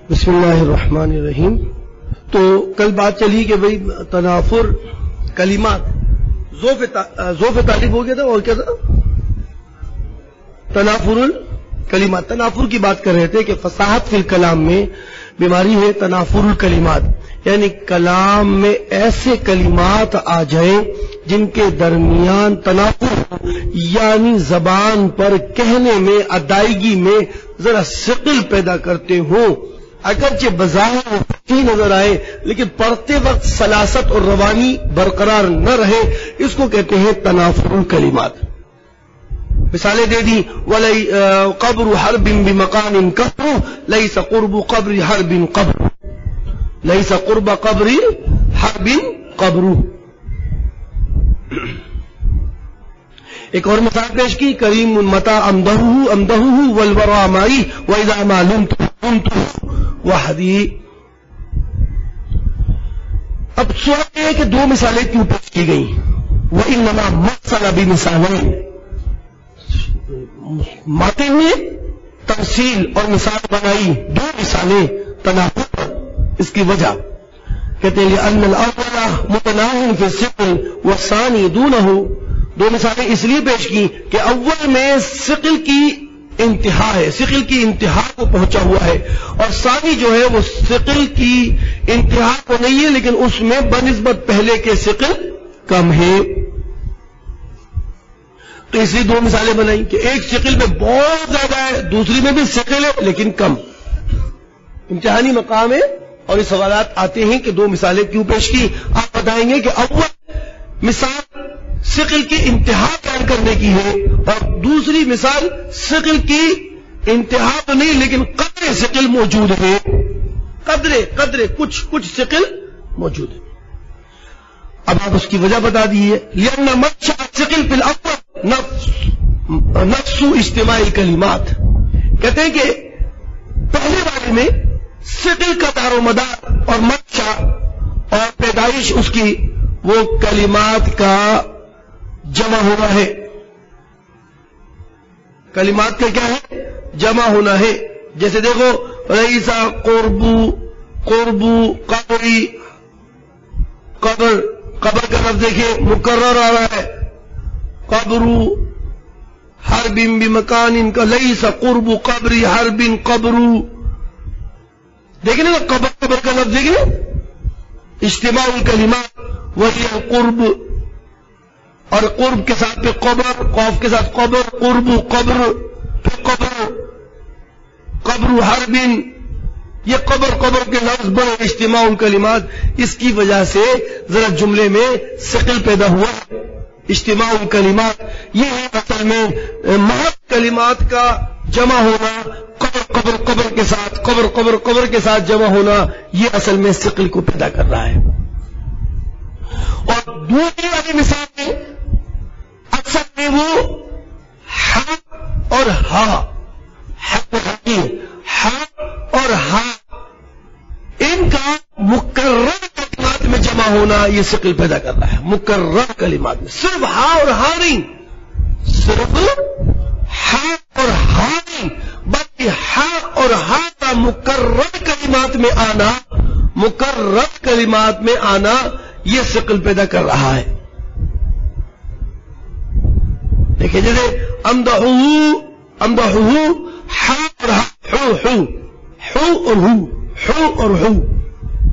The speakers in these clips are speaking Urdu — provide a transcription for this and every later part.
بسم اللہ الرحمن الرحیم. تو کل بات چلی کہ بھئی تنافر کلمات ذوف تعریف ہو گیا تھا، اور کیا تھا؟ تنافر الکلمات. تنافر کی بات کر رہے تھے کہ فصاحت فی الکلام میں بیماری ہے تنافر الکلمات، یعنی کلام میں ایسے کلمات آ جائیں جن کے درمیان تنافر ہو، یعنی زبان پر کہنے میں ادائیگی میں ذرا ثقل پیدا کرتے ہوں، اگرچہ بظاہر فصیح نظر آئے لیکن پڑھتے وقت سلاست اور روانی برقرار نہ رہے، اس کو کہتے ہیں تنافر الکلمات. مثالیں دے دی، قبر حرب بمکان قبر لیس قرب قبر حرب قبر، لیس قرب قبر حرب قبر. ایک اور مثال پیش کی، کریم متا امدہ والورا مائی واذا ما لمت وحدی. اب سوال ہے کہ دو مثالیں کیوں پیش کی گئی؟ وانما مثل بمثالین، ماتے میں تمثیل اور مثال بنائی، دو مثالیں تنافر. اس کی وجہ کہتے ہیں لأن الاول متناہن فی الثقل والثانی دونہ. دو مثالیں اس لیے پیش کی کہ اول میں ثقل کی انتہا ہے، ثقل کی انتہا کو پہنچا ہوا ہے، اور ثانی جو ہے وہ ثقل کی انتہا کو نہیں ہے لیکن اس میں بنسبت پہلے کے ثقل کم ہے. تو اس لیے دو مثالیں بنائی کہ ایک ثقل میں بہت زیادہ ہے، دوسری میں بھی ثقل ہے لیکن کم. امتحانی مقام ہے اور یہ سوالات آتے ہیں کہ دو مثالیں کیوں پیش کی. آپ بتائیں گے کہ اول مثال ثقل کی انتہا بیان کرنے کی ہے اور دوسری مثال ثقل کی انتہا تو نہیں لیکن قدر ثقل موجود ہے، قدر کچھ ثقل موجود ہے. اب آپ اس کی وجہ بتا دیجیے. لأن منشأ الثقل فی الاول نفس اجتماع الکلمات. کہتے ہیں کہ پہلے والے میں ثقل کا دار و مدار اور منشأ اور پیدائش اس کی وہ کلمات کا جمع ہونا ہے. کلمات کا کیا ہے؟ جمع ہونا ہے. جیسے دیکھو رئیسا قربو قبری، قبر کا لفظ دیکھیں مکرر آ رہا ہے. قبرو حرب بمکان کا لیسا قرب قبری حرب قبرو. دیکھیں نا قبر کا لفظ دیکھیں، اجتماع الکلمات وہی قرب، اور قرب کے ساتھ پہ قبر، قوف کے ساتھ قبر، قرب قبر، پھر قبر حرب. یہ قبر کے لفظ بڑے اجتماع الکلمات. اس کی وجہ سے ذرا جملے میں ثقل پیدا ہوا. اجتماع الکلمات یہ ہے اصل میں محض کلمات کا جمع ہونا. قبر کے ساتھ قبر کے ساتھ جمع ہونا، یہ اصل میں ثقل کو پیدا کر رہا ہے. اور دوسری والی مثال میں اکثر میں وہ ہا اور ہا، ہا اور ہا ان کا مکرر کلمات میں جمع ہونا یہ ثقل پیدا کر رہا ہے. مکرر کلمات میں صرف ہا اور ہا نہیں، صرف ہا اور ہا نہیں بلکہ ہا اور ہا کا مکرر کلمات میں آنا یہ ثقل پیدا کر رہا ہے. دیکھیں جیسے امدحو ہا اور ہا، ہو اور ہو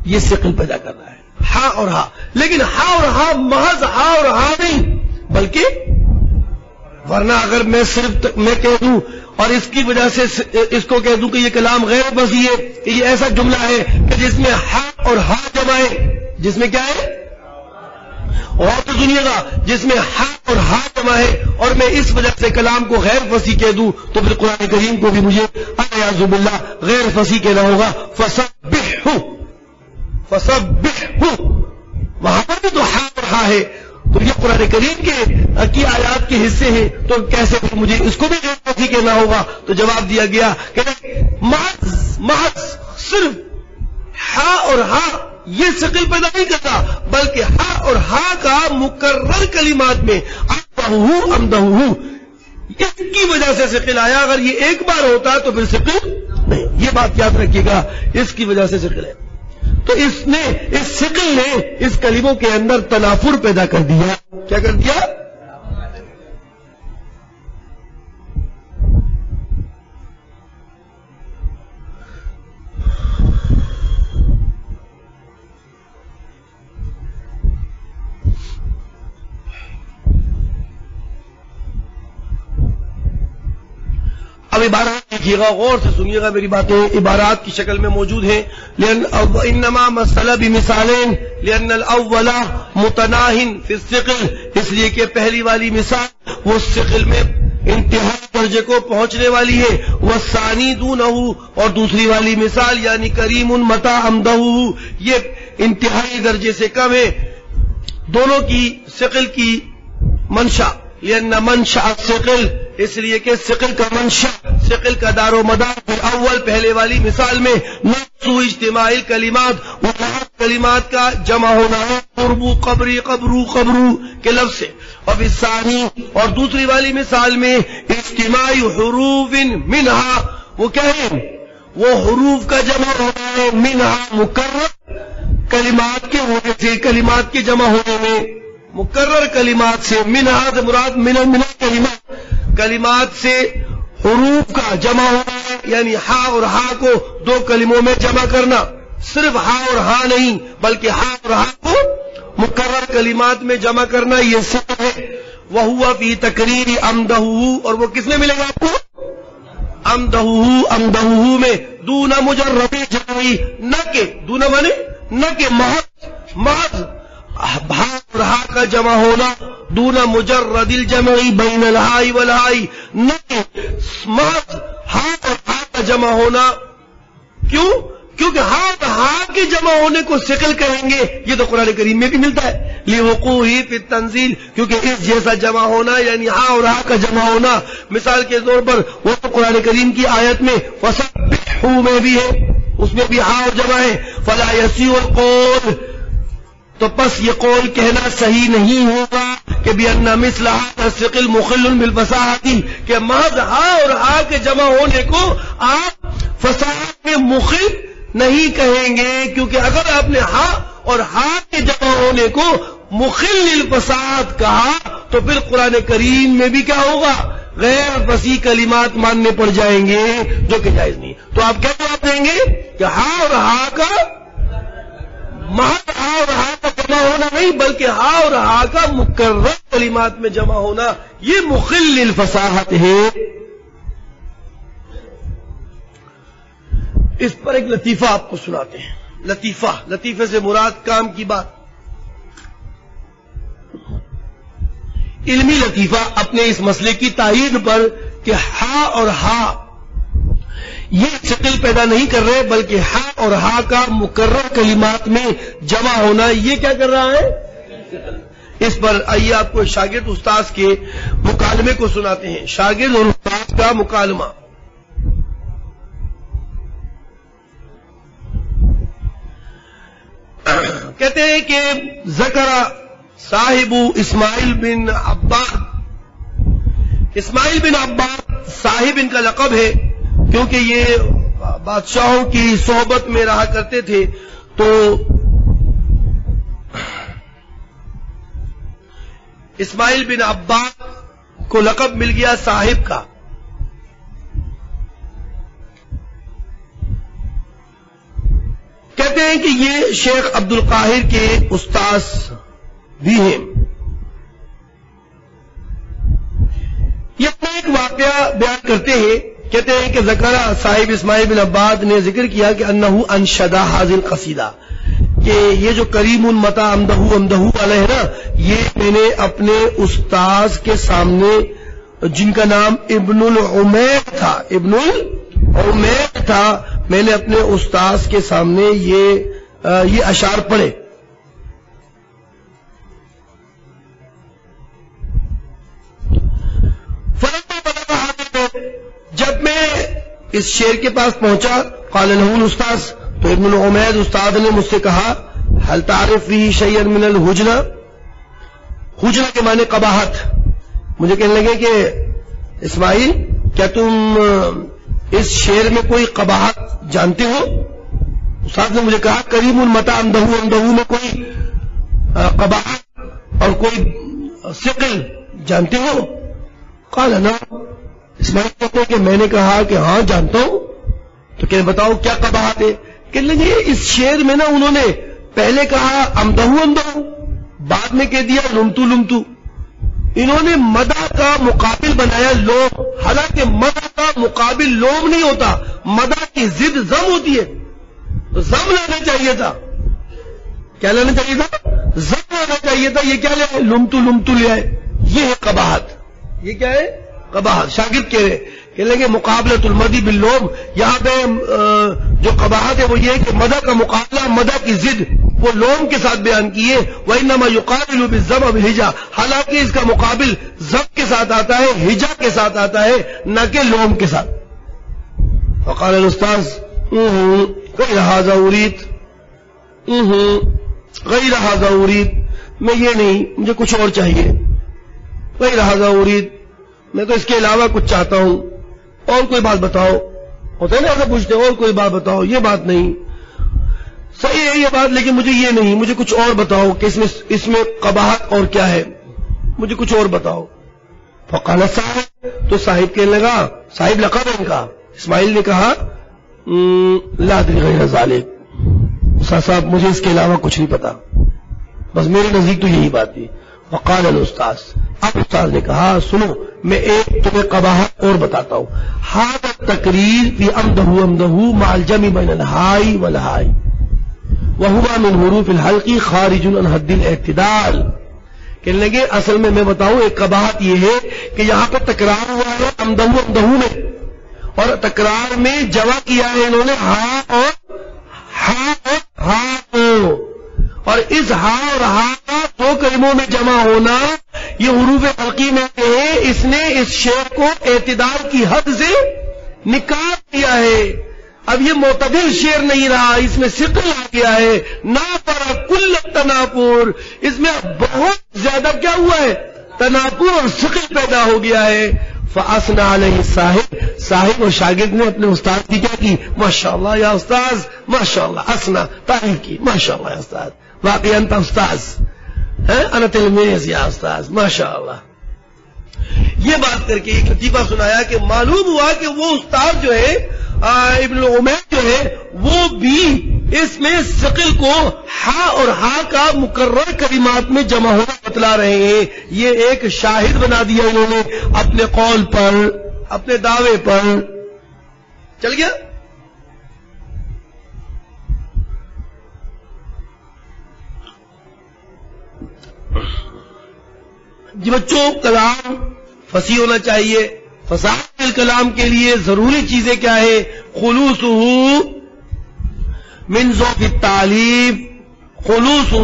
یہ ثقل پیدا کر رہا ہے، ہا اور ہا. لیکن ہا اور ہا محض ہا اور ہا نہیں بلکہ ورنہ اگر میں صرف میں کہہ دوں اور اس کی وجہ سے اس کو کہہ دوں کہ یہ کلام غیر بصیح ہے، کہ یہ ایسا جملہ ہے کہ جس میں ہا اور ہا جمع ہے، جس میں کیا ہے؟ اور تو سنیے گا، جس میں ہا اور ہا جمع ہے، اور میں اس وجہ سے کلام کو غیر فصیح کہہ دوں تو پھر قرآن کریم کو بھی مجھے اعوذ باللہ غیر فصیح کہنا ہوگا. فسبحہ وہاں پر بھی تو ہا اور ہا ہے، تو یہ قرآن کریم کی آیات کے حصے ہیں، تو کیسے مجھے اس کو بھی غیر فصیح کہنا ہوگا؟ تو جواب دیا گیا کہ محض صرف ہا اور ہا یہ ثقل پیدا نہیں کرتا بلکہ ہا اور ہا کا مکرر کلمات میں امدہ اس کی وجہ سے ثقل آیا. اگر یہ ایک بار ہوتا تو پھر ثقل نہیں. یہ بات یاد رکھیے گا. اس کی وجہ سے ثقل ہے. تو اس ثقل نے اس کلموں کے اندر تنافر پیدا کر دیا. کیا کر دیا؟ اب عبارات دیکھیے گا، غور سے سنیے گا میری باتیں. عبارات کی شکل میں موجود ہیں. انما مثل بمثالین لان الاول متناہ فی الثقل، اس لیے کہ پہلی والی مثال وہ ثقل میں انتہائی درجے کو پہنچنے والی ہے. والثانی دونہ، اور دوسری والی مثال یعنی کریم متى عمدہ، یہ انتہائی درجے سے کم ہے. دونوں کی ثقل کی منشا، لان منشا الثقل، اس لیے کہ ثقل کا منشا، ثقل کا دار و مدار پھر اول پہلے والی مثال میں نفس اجتماع الکلمات، وہ کلمات کا جمع ہونا ہے. قربو قبری قبرو قبرو کے لفظ سے. اور ثانی، اور دوسری والی مثال میں اجتماع حروف منہا، وہ کیا ہے؟ وہ حروف کا جمع ہونا ہے. منہا مکرر کلمات کے ہونے سے، کلمات کے جمع ہونے میں، مکرر کلمات سے. منہا سے مراد من کلمات، کلمات سے حروف کا جمع ہونا ہے، یعنی ہا اور ہا کو دو کلموں میں جمع کرنا. صرف ہا اور ہا نہیں بلکہ ہا اور ہا کو مکرر کلمات میں جمع کرنا، یہ ثقل ہے. وہو فی تقریر عمدہ، اور وہ کس میں ملے گا آپ کو؟ عمدہ میں. دون مجرد جمعی، نہ کہ دون مانے نہ کہ محض ہا اور ہا کا جمع ہونا. دون مجرد الجمعی بین الہائی والہائی، نہ کہ محض ہا اور ہا کا جمع ہونا. کیوں؟ کیونکہ ہا اور ہا کے جمع ہونے کو ثقل کہیں گے. یہ تو قرآن کریم میں بھی ملتا ہے. لِوُقُوعِهِ فِي التَّنزِيلِ، کیونکہ اس جیسا جمع ہونا یعنی ہا اور ہا کا جمع ہونا. مثال کے طور پر وہ تو قرآن کریم کی آیت میں فَسَبِّحُوا میں بھی ہے، اس میں بھی ہا اور جمع ہے. فَلَا يَسِيعُ الْقَوْلُ، تو پس یہ قول کہنا صحیح نہیں ہوگا کہ بِأَنَّ مِثْلَ هَذَا الثِّقْلِ مُخِلٌّ بِالْفَصَاحَةِ، کہ محض ہا اور ہا کے جمع ہونے کو آپ فصاحت میں مخل نہیں کہیں گے. کیونکہ اگر آپ نے ہا اور ہا کے جمع ہونے کو مخل للفصاحت کہا تو پھر قرآن کریم میں بھی کیا ہوگا؟ غیر فصیح کلمات ماننے پڑ جائیں گے، جو کہ جائز نہیں. تو آپ کیا جواب دیں گے کہ ہا اور ہا کا محض ہا اور ہا کا جمع ہونا نہیں بلکہ ہا اور ہا کا مکرر کلمات میں جمع ہونا، یہ مخل للفصاحت ہے. اس پر ایک لطیفہ آپ کو سناتے ہیں. لطیفے سے مراد کام کی بات، علمی لطیفہ اپنے اس مسئلے کی تائید پر کہ ہا اور ہا یہ ثقل پیدا نہیں کر رہے بلکہ ہا اور ہا کا مکرر کلمات میں جمع ہونا یہ کیا کر رہا ہے؟ اس پر آئیے آپ کو شاگرد استاذ کے مکالمے کو سناتے ہیں. شاگرد اور استاذ کا مکالمہ. کہتے ہیں کہ ذکر صاحب اسماعیل بن عباد، اسماعیل بن عباد صاحب ان کا لقب ہے کیونکہ یہ بادشاہوں کی صحبت میں رہا کرتے تھے. تو اسماعیل بن عباد کو لقب مل گیا صاحب کا. کہتے ہیں کہ یہ شیخ عبد القاہر کے استاذ بھی ہیں. یہ اپنا ایک واقعہ بیان کرتے ہیں. کہتے ہیں کہ ذکر صاحب اسماعیل بن عباد نے ذکر کیا کہ انہو انشدہ حاضر قصیدہ، کہ یہ جو کریم متى عمدہ والا ہے نا، یہ میں نے اپنے استاذ کے سامنے جن کا نام ابن العمیر تھا، میں نے اپنے استاذ کے سامنے یہ اشعار پڑھے. جب میں اس شعر کے پاس پہنچا، قال له الاستاذ، تو ابن العمیر استاد نے مجھ سے کہا هل تعرف فيه شيئا من الحجنہ، حجنہ کے معنی قباحت. مجھے کہنے لگے کہ اسماعیل کیا تم اس شعر میں کوئی قباحت جانتے ہو؟ استاد نے مجھے کہا کریم المتا اندہو میں کوئی قباحت اور کوئی ثقل جانتے ہو؟ قال نا، اسماعیل کہتے ہیں کہ میں نے کہا کہ ہاں جانتا ہوں. تو کہ بتاؤ کیا قباحت ہے؟ کہنے لگے اس شعر میں نا انہوں نے پہلے کہا امدہو، بعد میں کہہ دیا لمتو. انہوں نے مدح کا مقابل بنایا لوم، حالانکہ مدح کا مقابل لوم نہیں ہوتا، مدح کی ضد زم ہوتی ہے. تو زم لانا چاہیے تھا. کیا لانا چاہیے تھا؟ زم لانا چاہیے تھا. یہ کیا لے؟ لمتو لے آئے. یہ ہے قباحت. یہ کیا ہے؟ قباحت. شاگرد کہہ لیں گے مقابلۃ المدی باللوم. یہاں پہ جو قباحت ہے وہ یہ ہے کہ مدح کا مقابلہ مدح کی ضد وہ لوم کے ساتھ بیان کیے. وَإِنَّمَا يُقَابِلُ بِالزَّمْ بِالْحِجَا، حالانکہ اس کا مقابل زم کے ساتھ آتا ہے، ہجا کے ساتھ آتا ہے، نہ کہ لوم کے ساتھ. وقال الاستاذ غیر ھذا اريد، غیر ھذا اريد، میں یہ نہیں، مجھے کچھ اور چاہیے. غیر ھذا اريد، میں تو اس کے علاوہ کچھ چاہتا ہوں. اور کوئی بات بتاؤ. ہوتا ہے نا ایسا پوچھتے اور کوئی بات بتاؤ. یہ بات نہیں، صحیح ہے یہ بات، لیکن مجھے یہ نہیں، مجھے کچھ اور بتاؤ کہ اس میں قباحت اور کیا ہے، مجھے کچھ اور بتاؤ. فقال صاحب، تو صاحب کہنے لگا، صاحب لقب ان کا. اسماعیل نے کہا لا ادری غیر ذالک، استاد صاحب مجھے اس کے علاوہ کچھ نہیں پتا، بس میرے نزدیک تو یہی بات تھی. وقال الاستاذ، اب استاد نے کہا سنو میں ایک تمہیں قباحت اور بتاتا ہوں. ھذا التقریر فی امدہو مع الجمع بین الہائی والہائی وہو من حروف الحلق خارج عن حد الاعتدال. کہنے لگے اصل میں بتاؤں ایک قباحت یہ ہے کہ یہاں پر تکرار ہوا ہے امدہو میں، اور تکرار میں جمع کیا ہے انہوں نے ہا اور اور اس ہا اور ہا کا دو کلموں میں جمع ہونا یہ حروف حلقی میں ہے. اس نے اس شعر کو اعتدال کی حد سے نکال دیا ہے. اب یہ معتدل شعر نہیں رہا، اس میں ثقل آ گیا ہے. نافر کل تنافر، اس میں بہت زیادہ کیا ہوا ہے؟ تنافر اور ثقل پیدا ہو گیا ہے. فاثنى علیہ صاحب اور شاگرد نے اپنے استاد کی کیا کی؟ ماشاءاللہ یا استاذ، ماشاءاللہ اثنا، تعریف کی. ماشاءاللہ یا استاذ، واقعی انت استاذ، انا تلمیذ یا استاذ، ماشاءاللہ. یہ بات کر کے ایک لطیفہ سنایا کہ معلوم ہوا کہ وہ استاد جو ہے ابن عمیر جو ہے وہ بھی اس میں ثقل کو ہا اور ہا کا مکرر کلمات میں جمع ہونا بتلا رہے ہیں. یہ ایک شاہد بنا دیا انہوں نے اپنے قول پر، اپنے دعوے پر. چل گیا. جی بچوں، کلام فصیح ہونا چاہیے. فصاحت الکلام کے لیے ضروری چیزیں کیا ہے؟ خلوصہ من ذوق التعلیف، خلوصہ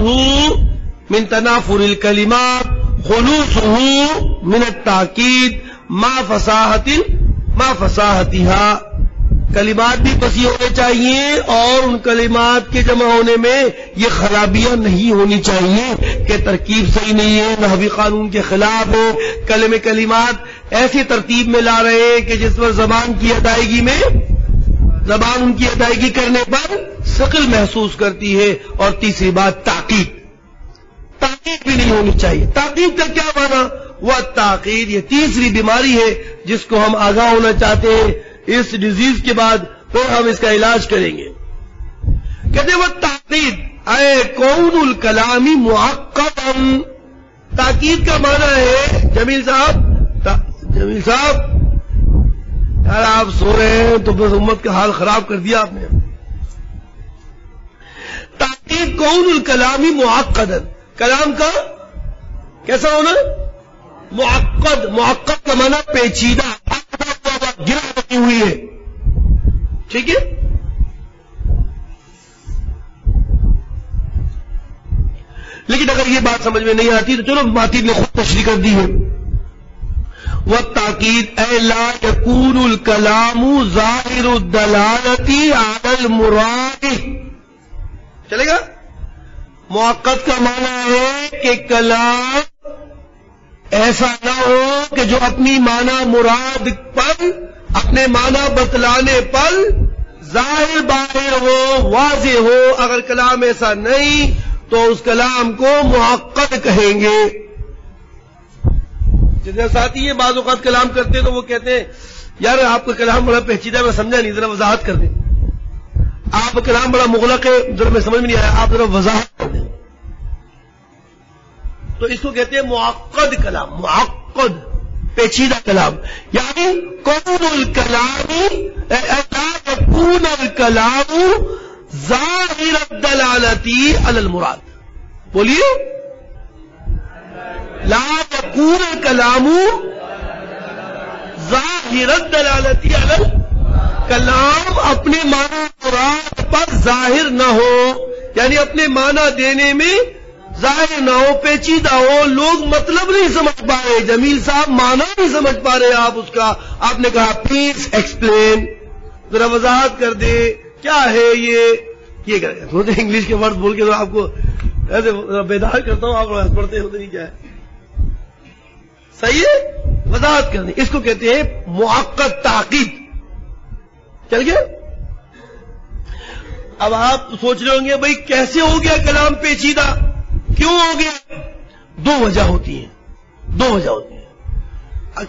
من تنافر الکلمات، خلوصہ من التاکید ما فصاحتها. کلمات بھی فصیح ہونے چاہیے اور ان کلمات کے جمع ہونے میں یہ خرابیاں نہیں ہونی چاہیے کہ ترکیب صحیح نہیں ہے، نحوی قانون کے خلاف ہے، کلمات ایسی ترتیب میں لا رہے ہیں کہ جس پر زبان کی ادائیگی میں، زبان ان کی ادائیگی کرنے پر ثقل محسوس کرتی ہے. اور تیسری بات تاکید بھی نہیں ہونی چاہیے. تاکید کا کیا معنی؟ وہ تاکید یہ تیسری بیماری ہے جس کو ہم آگاہ ہونا چاہتے ہیں. اس ڈیزیز کے بعد پھر ہم اس کا علاج کریں گے. کہتے وہ تاکید اے کون الکلام معقدا. تاکید کا معنی ہے جمیل صاحب یار آپ سو رہے ہیں تو بس امت کا حال خراب کر دیا آپ نے. تاکید کون الکلامی معقدا، کلام کا کیسا ہونا؟ معقد. معقد کا معنی پیچیدہ، گرا رکھی ہوئی ہے. ٹھیک ہے. لیکن اگر یہ بات سمجھ میں نہیں آتی تو چلو ماتید نے خود تشریح کر دی ہے. والتاکید اے لا یکون الکلام ظاہر الدلالۃ علی المراد. چلے گا. معقد کا معنی ہے کہ کلام ایسا نہ ہو کہ جو اپنی معنی مراد پر، اپنے معنی بتلانے پر ظاہر باہر ہو، واضح ہو. اگر کلام ایسا نہیں تو اس کلام کو معقد کہیں گے. جتنے ساتھی یہ بعض اوقات کلام کرتے ہیں تو وہ کہتے ہیں یار آپ کا کلام بڑا پیچیدہ ہے، میں سمجھا نہیں، ذرا وضاحت کر دیں. آپ کا کلام بڑا مغلق ہے، ذرا میں سمجھ میں نہیں آیا، آپ ذرا وضاحت کر دیں. تو اس کو کہتے ہیں معقد کلام. معقد پیچیدہ کلام، یعنی کون الکلام لا یکون الکلام ظاہر الدلالۃ علی المراد. بولیے لا یکون الکلام ظاہر الدلالۃ علی، کلام اپنے معنی مراد پر ظاہر نہ ہو، یعنی اپنے معنی دینے میں ظاہر نہ ہو، پیچیدہ ہو، لوگ مطلب نہیں سمجھ پا رہے. جمیل صاحب معنی نہیں سمجھ پا رہے آپ اس کا، آپ نے کہا پلیز ایکسپلین، ذرا وضاحت کر دے کیا ہے یہ کریں. سوچے انگلش کے ورڈ بول کے تو آپ کو ایسے بیدار کرتا ہوں، آپ پڑھتے ہوتے نہیں کیا ہے. صحیح ہے، وضاحت کرنی، اس کو کہتے ہیں معقد تاکید. چل گیا. اب آپ سوچ رہے ہوں گے بھائی کیسے ہو گیا کلام پیچیدہ، کیوں ہو گیا؟ دو وجہ ہوتی ہیں.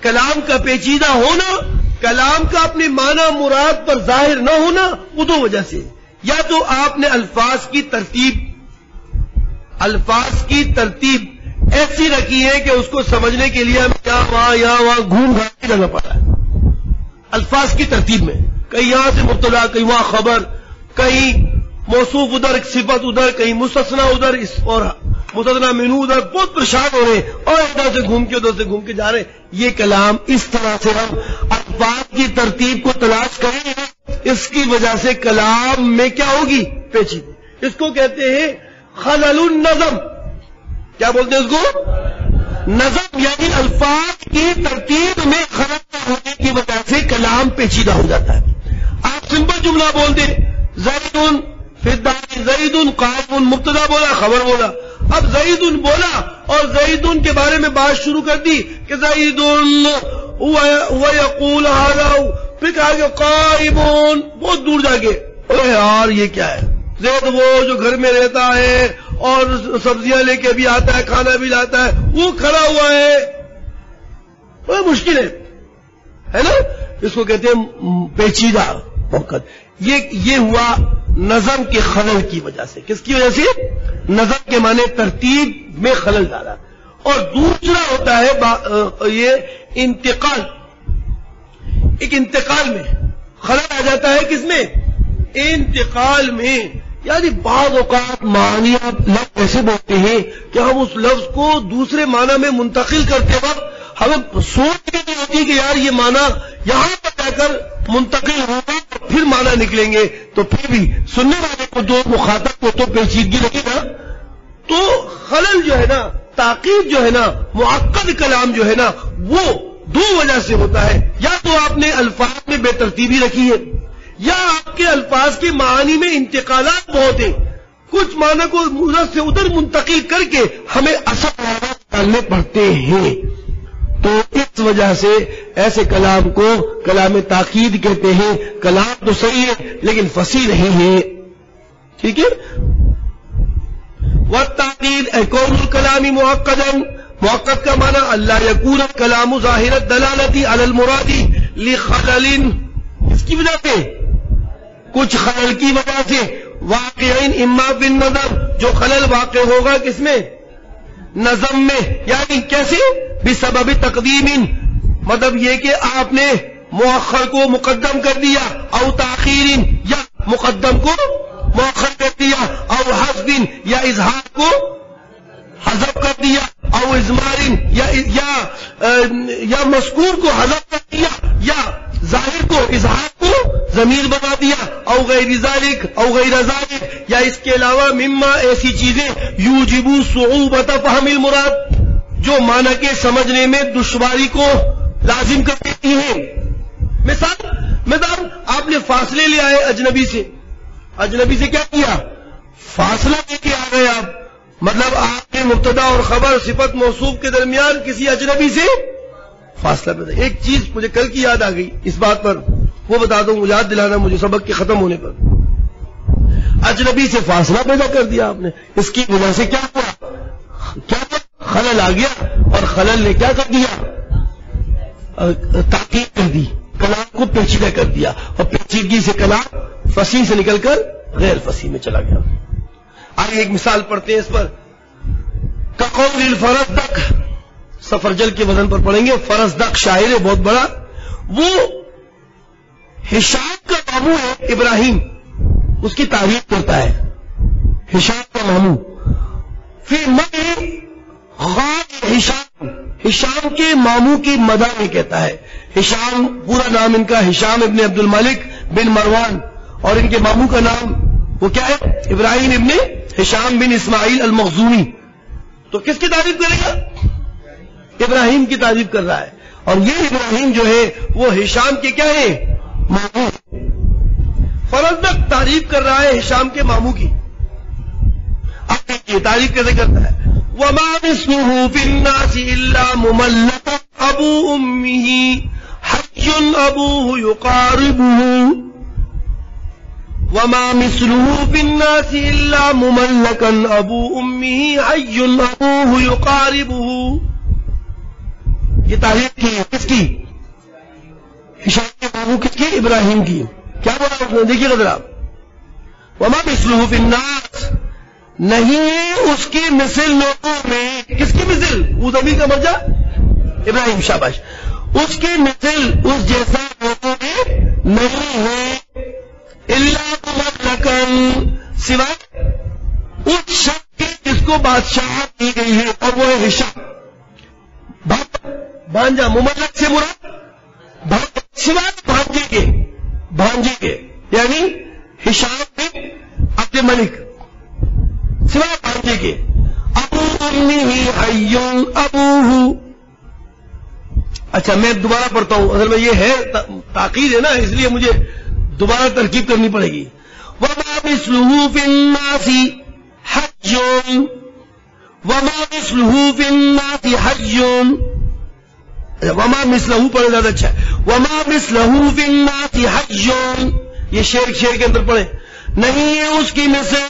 کلام کا پیچیدہ ہونا، کلام کا اپنے معنی مراد پر ظاہر نہ ہونا، وہ دو وجہ سے. یا تو آپ نے الفاظ کی ترتیب ایسی رکھی ہے کہ اس کو سمجھنے کے لیے ہمیں یہاں وہاں گھوم گھام کے جانا پڑا ہے. الفاظ کی ترتیب میں کہیں یہاں سے مبتدا، کہیں وہاں خبر، کہیں موصوف ادھر، صفت ادھر، کہیں مستثنی ادھر اور مستثنی منہ ادھر. بہت پریشان ہو رہے ہیں اور ادھر سے گھوم کے جا رہے ہیں. یہ کلام اس طرح سے ہم الفاظ کی ترتیب کو تلاش کریں گے، اس کی وجہ سے کلام میں کیا ہوگی؟ پیچیدگی. اس کو کہتے ہیں خلل النظم. کیا بولتے ہیں اس کو؟ نظم، یعنی الفاظ کی ترتیب میں خلل ہونے کی وجہ سے کلام پیچیدہ ہو جاتا ہے. آپ سمپل جملہ بول دیں، زید فی الدار، زید قائم، مبتدا بولا، خبر بولا. اب زید بولا اور زید کے بارے میں بات شروع کر دی کہ زید ویقول ھذا، پھر کہا کہ قائم، بہت دور جا کے ارے یار یہ کیا ہے؟ زید وہ جو گھر میں رہتا ہے اور سبزیاں لے کے بھی آتا ہے، کھانا بھی لاتا ہے، وہ کھڑا ہوا ہے، بڑا مشکل ہے نا. اس کو کہتے ہیں پیچیدہ موقع. یہ ہوا نظم کے خلل کی وجہ سے. کس کی وجہ سے؟ نظم کے معنی ترتیب میں خلل ڈالا. اور دوسرا ہوتا ہے یہ انتقال. ایک انتقال میں خلل آ جاتا ہے. کس میں؟ انتقال میں. یعنی بعض اوقات معنی لفظ ایسے بولتے ہیں کہ ہم اس لفظ کو دوسرے معنی میں منتقل کرتے وقت ہمیں سوچ کے نہیں ہوتی کہ یار یہ معنی یہاں پر جا کر منتقل ہوگا تو پھر معنی نکلیں گے، تو پھر بھی سننے والے کو جو مخاطب کو تو پیچیدگی لگے گا. تو خلل جو ہے نا، تاکید جو ہے نا، معقد کلام جو ہے نا، وہ دو وجہ سے ہوتا ہے. یا تو آپ نے الفاظ میں بے ترتیبی رکھی ہے، یا آپ کے الفاظ کے معانی میں انتقالات بہت ہیں. کچھ معنی کو ادھر سے ادھر منتقل کر کے ہمیں اصل معنی ڈالنے پڑتے ہیں. تو اس وجہ سے ایسے کلام کو کلام تاکید کہتے ہیں. کلام تو صحیح ہے لیکن فصیح نہیں ہے. ٹھیک ہے. والتعقید کون الکلام معقدا، معقد کا معنی اللہ یکون الکلام ظاہر الدلالۃ علی المراد لخلل، اس کی وجہ سے، کچھ خلل کی وجہ سے، واقعین اما بالنظم، جو خلل واقع ہوگا کس میں؟ نظم میں. یعنی کیسے؟ بسبب تقدیم، مطلب یہ کہ آپ نے مؤخر کو مقدم کر دیا، او تاخیر، یا مقدم کو مؤخر کر دیا، او حذف، یا اظہار کو حذف کر دیا، او اضمار، یا مذکور کو حذف کر دیا، یا ظاہر کو اظہار کو ضمیر بنا دیا، او غیر ذالک، او غیر ذالک، یا اس کے علاوہ مما ایسی چیزیں یوجب صعوبۃ فہم المراد، جو معنی کے سمجھنے میں دشواری کو لازم کر دیتی ہیں. مثال آپ نے فاصلے لے آئے اجنبی سے کیا کیا؟ فاصلہ لے کے آ گئے آپ. مطلب آپ نے مبتدا اور خبر، صفت موصوف کے درمیان کسی اجنبی سے فاصلہ پیدا. ایک چیز مجھے کل کی یاد آ گئی اس بات پر. وہ بتاتا ہوں، یاد دلانا مجھے سبق کے ختم ہونے پر. اجنبی سے فاصلہ پیدا کر دیا آپ نے، اس کی وجہ سے کیا ہوا؟ کیا خلل آ گیا، اور خلل نے کیا کر دیا؟ تعقیب کر دی، کلام کو پیچیدہ کر دیا، اور پیچیدگی سے کلام فصیح سے نکل کر غیر فصیح میں چلا گیا. آئیے ایک مثال پڑھتے ہیں اس پر. کقول الفرزدق، سفرجل کے وزن پر پڑھیں گے. فرزدق شاعر ہے بہت بڑا، وہ ہشام کا ماموں ہے ابراہیم، اس کی تعریف کرتا ہے. ہشام کا ماموں پھر میں ہشام کے ماموں کی مدح میں کہتا ہے. ہشام پورا نام ان کا ہشام ابن عبد الملک بن مروان، اور ان کے ماموں کا نام وہ کیا ہے؟ ابراہیم ابن ہشام بن اسماعیل المخزومی. تو کس کی تعریف کرے گا؟ ابراہیم کی تعریف کر رہا ہے. اور یہ ابراہیم جو ہے وہ ہشام کے کیا ہے؟ ماموں. فرزدق تعریف کر رہا ہے ہشام کے ماموں کی. اب دیکھیے تعریف کیسے کرتا ہے. وما مثله في الناس الا مملك ابو امه حج ابوه يقاربه. وما مثله في الناس الا مملكا ابو امه حج ابوه يقاربه. یہ تعریف کی کس کی؟ ہشام کے ماموں کس کی؟ ابراہیم کی. کیا بولا اس نے؟ دیکھیے ذرا. وما مثله في الناس، نہیں ہے اس کی مثل لوگوں میں. کس کی مثل؟ اس ابھی کا مرجع ابراہیم. شاباش. اس کی مثل اس جیسا لوگوں میں نہیں ہے. الا مملکن، سوائے اس شخص کے جس کو بادشاہت دی گئی ہے، اور وہ ہے ہشام. بھانجا. مملک سے مراد سوائے بھانجے کے یعنی ہشام بن عبد الملک، سوائے بھانجے کے. ابو امہ حی ابوہ. اچھا میں دوبارہ پڑھتا ہوں، اصل میں یہ ہے تاکید ہے نا، اس لیے مجھے دوبارہ ترکیب کرنی پڑے گی. وما مثلہ فی الناس حج، وما مثلہ فی الناس حج. وما مثلہ پڑھے زیادہ اچھا ہے. وما مثلہ فی الناس حج، یہ شعر کے اندر پڑھے. نہیں ہے اس کی مثل.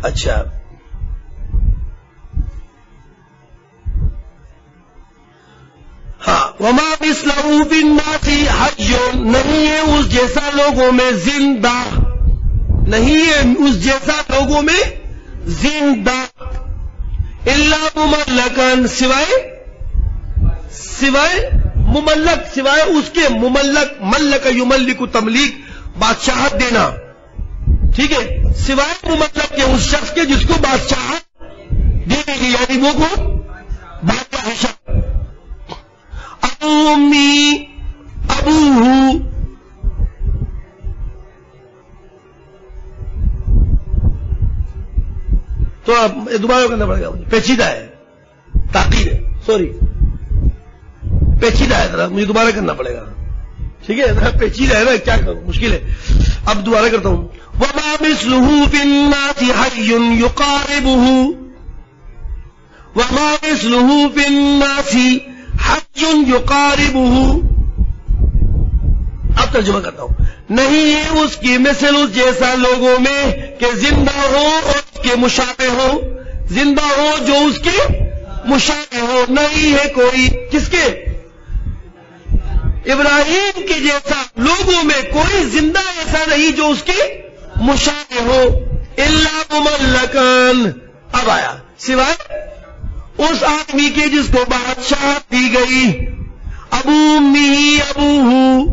اچھا ہاں. وما مثلہ فی الناس حج، نہیں ہے اس جیسا لوگوں میں زندہ. نہیں ہے اس جیسا لوگوں میں زندہ. الا مملکن، سوائے مملک، سوائے اس کے مملک. ملک یملک تملیک، بادشاہت دینا. ٹھیک ہے. سوائے مملک کے اس شخص کے جس کو بادشاہت دی گئی، یعنی وہ کو بادشاہ ہشام. ابو امی ابوہ، تو دوبارہ کرنا پڑے گا مجھے، پیچیدہ ہے، تاکید ہے، سوری پیچیدہ ہے، ذرا مجھے دوبارہ کرنا پڑے گا. ٹھیک ہے، ذرا پیچیدہ ہے نا، کیا کروں، مشکل ہے. اب دوبارہ کرتا ہوں. وما مثلہ فی الناس حی یقاربہ، وما مثلہ فی الناس حج یقاربہ. اب ترجمہ کرتا ہوں. نہیں ہے اس کی مثل اس جیسا لوگوں میں کہ زندہ ہو اور اس کے مشابہ ہو. زندہ ہو جو اس کے مشابہ ہو. نہیں ہے کوئی کس کے؟ ابراہیم کے جیسا لوگوں میں کوئی زندہ ایسا نہیں جو اس کے مشابہ ہو. الا مملکن، اب آیا سوائے اس آدمی کے جس کو بادشاہت دی گئی. ابو امی ابوہ،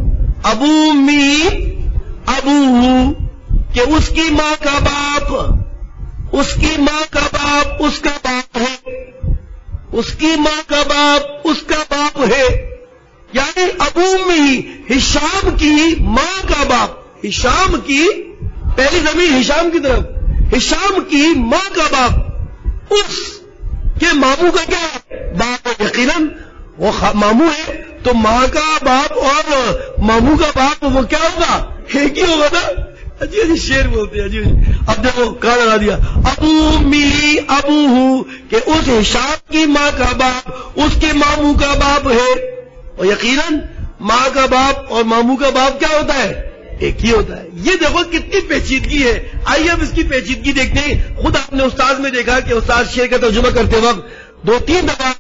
ابو امی ابوہ کہ اس کی ماں کا باپ، اس کی ماں کا باپ اس کا باپ ہے. اس کی ماں کا باپ اس کا باپ ہے. یعنی ابو امی ہشام کی ماں کا باپ. ہشام کی پہلی زمین ہشام کی طرف، ہشام کی ماں کا باپ اس کے ماموں کا کیا ہے؟ باپ. یقیناً وہ ماموں ہے تو ماں کا باپ اور ماموں کا باپ وہ کیا ہوگا؟ ایک ہی ہوگا نا. عجیب عجیب شعر بولتے ہیں، عجیب. اب دیکھو کہاں لگا دیا. ابو امی ابوہ کہ اس ہشام کی ماں کا باپ اس کے ماموں کا باپ ہے. اور یقیناً ماں کا باپ اور ماموں کا باپ کیا ہوتا ہے؟ ایک ہی ہوتا ہے. یہ دیکھو کتنی پیچیدگی ہے. آئیے اب اس کی پیچیدگی دیکھتے ہیں. خود آپ نے استاذ میں دیکھا کہ استاذ شعر کا ترجمہ کرتے وقت 2-3 دفعہ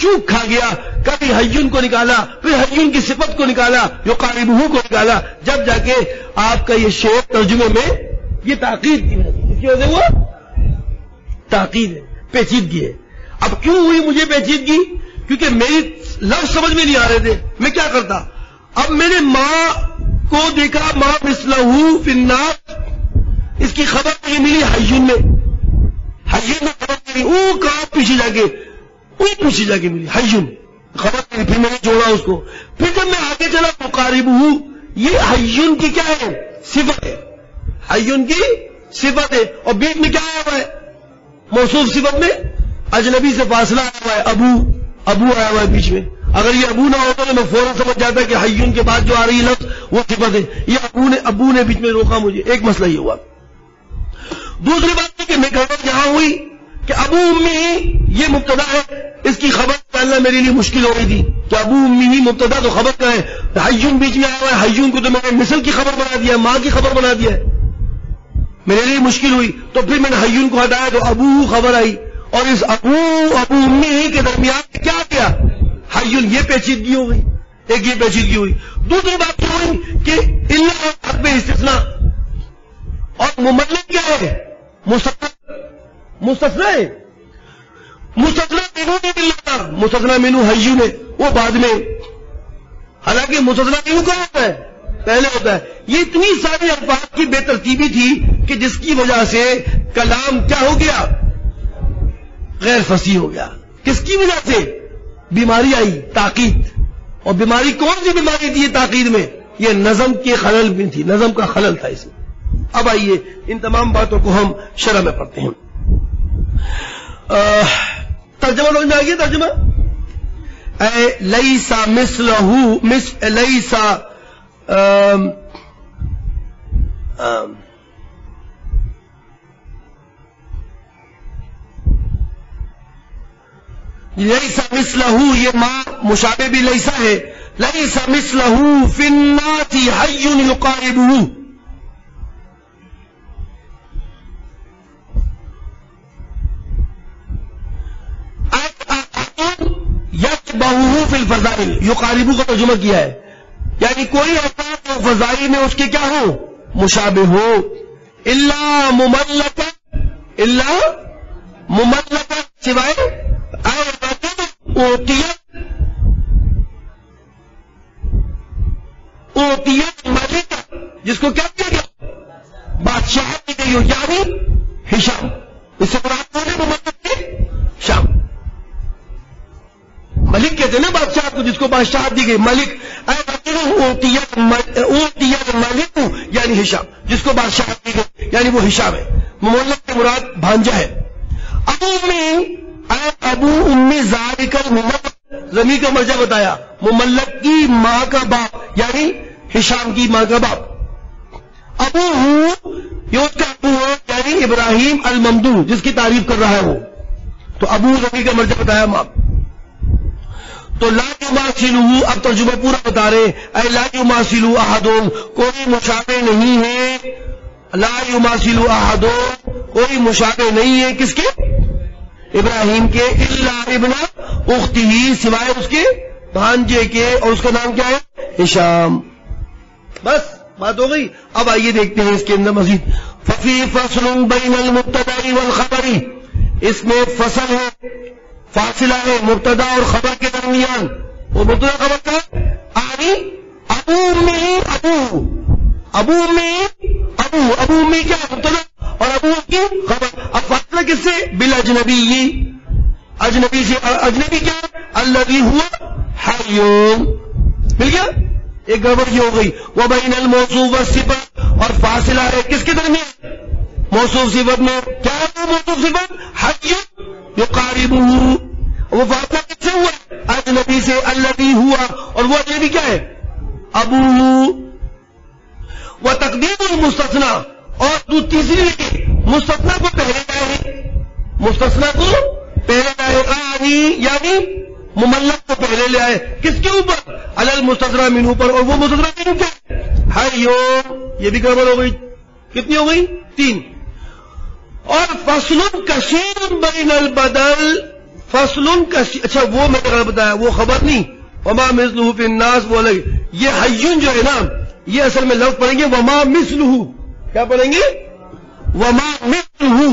چوک کھا گیا. کبھی حیون کو نکالا، پھر حیون کی صفت کو نکالا، یقاربہ کو نکالا، جب جا کے آپ کا یہ شعر ترجمے میں یہ تاکید کی وجہ وہ تاکید ہے، پیچیدگی ہے. اب کیوں ہوئی مجھے پیچیدگی؟ کیونکہ میری لفظ سمجھ میں نہیں آ رہے تھے. میں کیا کرتا؟ اب میں نے ماں کو دیکھا، ماں مثلہ فی النار، اس کی خبر مجھے ملی حیون میں. حیون میں خبر ملی، او کہاں پیچھے جا کے ملی حیون خبر ملی. پھر میں نے جوڑا اس کو. پھر جب میں آگے چلا یقاربہ، یہ حیون کی کیا ہے؟ صفت ہے. حیون کی صفت ہے. اور بیچ میں کیا آیا ہوا ہے؟ موصوف صفت میں اجنبی سے فاصلہ آیا ہوا ہے. ابو آیا ہوا ہے بیچ میں. اگر یہ ابو نہ ہوتا تو میں فوراً سمجھ جاتا کہ حیون کے بعد جو آ رہی لفظ وہ صفت ہے. یہ ابو نے بیچ میں روکا مجھے. ایک مسئلہ یہ ہوا. دوسری بات یہ کہ میں گڑبڑ یہاں ہوئی کہ ابو امی یہ مبتدا ہے، اس کی خبر نکالنا میرے لیے مشکل ہو رہی تھی کہ ابو امی ہی مبتدا تو خبر کا ہے. حیون بیچ میں آیا ہوا ہے. حیون کو تو میں نے مثل کی خبر بنا دیا، ماں کی خبر بنا دیا ہے. میرے لیے مشکل ہوئی تو پھر میں نے حیون کو ہٹایا تو ابو خبر آئی. اور اس ابو امی کے درمیان کیا کیا؟ حیون. یہ پیچیدگی ہو گئی. ایک یہ پیچیدگی ہوئی. دوسری بات یہ ہوئی کہ اللہ حق میں استثناء اور مملک کیا ہے؟ مستثنا ہے. مستثنا مینو نہیں مل رہا. مستثنا مینو حیون ہے، وہ بعد میں. حالانکہ مستثنا مینو کہاں ہوتا ہے؟ پہلے ہوتا ہے. یہ اتنی ساری الفاظ کی بے ترتیبی تھی کہ جس کی وجہ سے کلام کیا ہو گیا؟ غیر فصیح ہو گیا. کس کی وجہ سے؟ بیماری آئی، تاکید. اور بیماری کون سی بیماری تھی یہ تاکید میں؟ یہ نظم کے خلل میں تھی. نظم کا خلل تھا اس میں. اب آئیے ان تمام باتوں کو ہم شرح میں پڑھتے ہیں. ترجمہ سمجھ میں آ گیا؟ ترجمہ لیسا مثلہ لیسا لیسا مثلہ، یہ ماں مشابہ بھی لیسا ہے. لیسا مثلہ فی الناس حی یقاربہ. یتبعہ فی الفضائل. یقاربہ کا ترجمہ کیا ہے یعنی کوئی ایسا فضائل میں اس کے کیا ہو؟ مشابہ ہو. الا مملکہ سوائے اوتیت ملک، جس کو کیا کیا گیا؟ بادشاہ کی گئی ہو، یعنی ہشام. اس سے مراد کون ہے؟ مملک کے شام. ملک کہتے ہیں نا بادشاہ کو جس کو بادشاہ دی گئی. ملک اوتیت ملک یعنی ہشام، جس کو بادشاہ دی گئی یعنی وہ ہشام ہے. مملک کے مراد بھانجا ہے. ابو امی ذالک المملک، زمین کا مرجع بتایا. مملک کی ماں کا باپ یعنی ہشام کی ماں کا باپ. ابو یہ اس کا ابو ہے یعنی ابراہیم الممدوح، جس کی تعریف کر رہا ہے وہ. تو ابو زمین کا مرجع بتایا ماں. تو لا یماثلہ، اب ترجمہ پورا بتا رہے. اے لا یماثلہ احد، کوئی مشابہ نہیں ہے. لا یماثلہ احد، کوئی مشابہ نہیں ہے کس کے؟ ابراہیم کے. الا ابن اختہ، سوائے اس کے بھانجے کے، اور اس کا نام کیا ہے؟ ہشام. بس بات ہو گئی. اب آئیے دیکھتے ہیں اس کے اندر مزید. ففی فصل بین المبتدا والخبر، اس میں فصل ہے، فاصلہ ہے مبتدا اور خبر کے درمیان. وہ مبتدا خبر کا آنی ابو میں ابو میں کیا مبتدا اور ابو کی خبر. اب فاصلہ کس سے؟ بالاجنبی، اجنبی سے. اجنبی کیا؟ الذی ہوا حی. مل گیا؟ ایک گڑبڑ یہ ہو گئی. وبین الموصوف والصفت، اور فاصلہ ہے کس کے درمیان؟ موصوف صفت میں. کیا ہے وہ موصوف صفت؟ حی یقاربہ. وہ فاصلہ کس سے ہوا؟ اجنبی سے. الذی ہوا، اور وہ اجنبی کیا ہے؟ ابو. وتقدیم المستثنى، اور تیسری مستثنی کو پہلے لائے، مستثنی کو پہلے لائے. یعنی مملک کو پہلے پہلے لے آئے کس کے اوپر؟ علی المستثنی منہ پر، اور وہ مستثنی منہ کیا ہے؟ یہ بھی گڑبڑ ہو گئی. کتنی ہو گئی؟ 3. اور فصل کثیر بین البدل، فصل کثیر، اچھا وہ میں نے بتایا وہ خبر نہیں، وما مثلہ فی الناس وہ الگ. یہ حیون جو ہے نا یہ اصل میں لفظ پڑھیں گے وما مثلہ، کیا پڑھیں گے؟ وما مثلہ،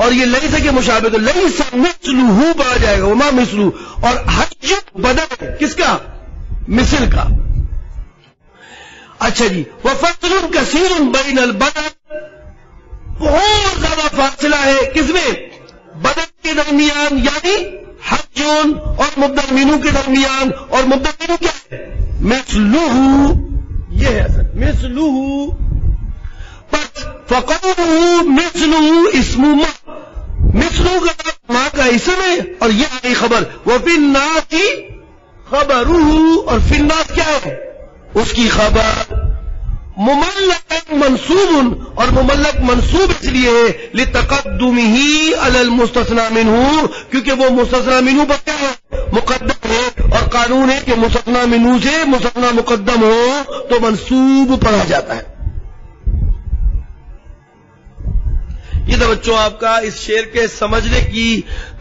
اور یہ لیس کے مشابہ تو لیس مثلہ پڑھا جائے گا، وما مثلہ. اور حیون بدل کس کا؟ مثل کا. اچھا جی، وفصل کثیر بین البدل، بہت زیادہ فاصلہ ہے کس میں؟ بدل کے درمیان، یعنی حجون اور مبدل منہ کے درمیان. اور مبدل منہ کیا ہے؟ مثلہ، یہ ہے اصل مثلہ. فقوله مثلہ اسم ما، مثلہ کا ماں کا اسم ہے اور یہ آئی خبر. وفی الناس خبرہ، اور فی الناس کیا ہے؟ اس کی خبر. مملک منصوب، اور مملک منصوب اس لیے ہے لتقدمہ علی المستثنی منہ، کیونکہ وہ مستثنی منہ پر کیا ہے؟ مقدم ہے. اور قانون ہے کہ مستثنی منہ سے مستثنی مقدم ہو تو منصوب پڑھا جاتا ہے. یہ تو بچوں آپ کا اس شعر کے سمجھنے کی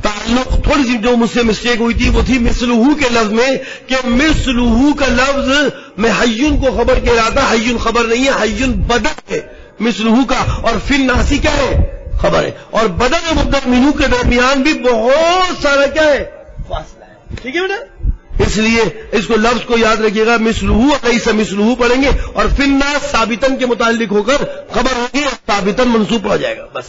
تعلق تھوڑی سی جو مجھ سے مسٹیک ہوئی تھی وہ تھی مثلہ کے لفظ میں، کہ مثلہ کا لفظ میں حیون کو خبر کہہ رہا تھا، حیون خبر نہیں ہے، حیون بدل ہے مثلہ کا. اور فی الناس کیا ہے؟ خبر ہے. اور بدل و مبدل منہ کے درمیان بھی بہت سارا کیا ہے؟ فاصلہ ہے. ٹھیک ہے بیٹا، اس لیے اس کو لفظ کو یاد رکھیے گا، مثلہ لیس مثلہ پڑھیں گے، اور فی الناس ثابتن کے متعلق ہو کر خبر ہوگی اور ثابتن منصوب ہو جائے گا. بس